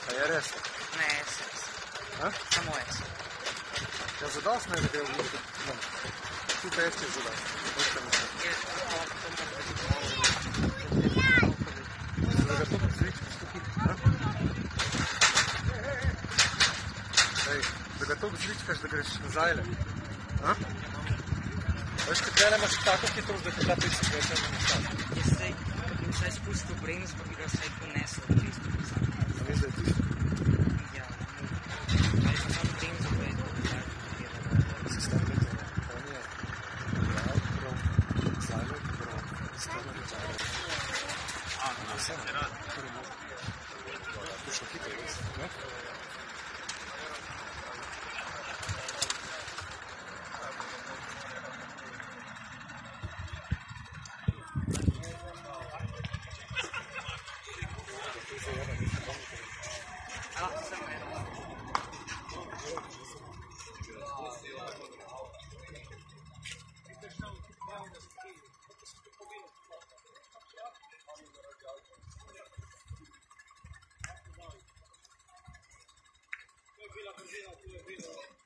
A je resno? Ne, samo S. Ja zadostno je, da gre v ljudi. Tukaj je zadostno. Da ga to zličkaš tukaj. Da ga to zličkaš, da greš nazaj. Veš, katere imaš tako hitrost, da te ta pisek veče ne nastavi. Jaz sej, pa bi vsaj spustil bremz, pa bi ga vsaj ponesel v tisto. A veš, da je tisto? Ja, ali sem samo bremz, pa je to tako. Sistem beton, on je prav, zajlet, prav, strano do zajlet. Na vse, kar je možno. To šlo hitro, res, ne? Tu je bila brzina.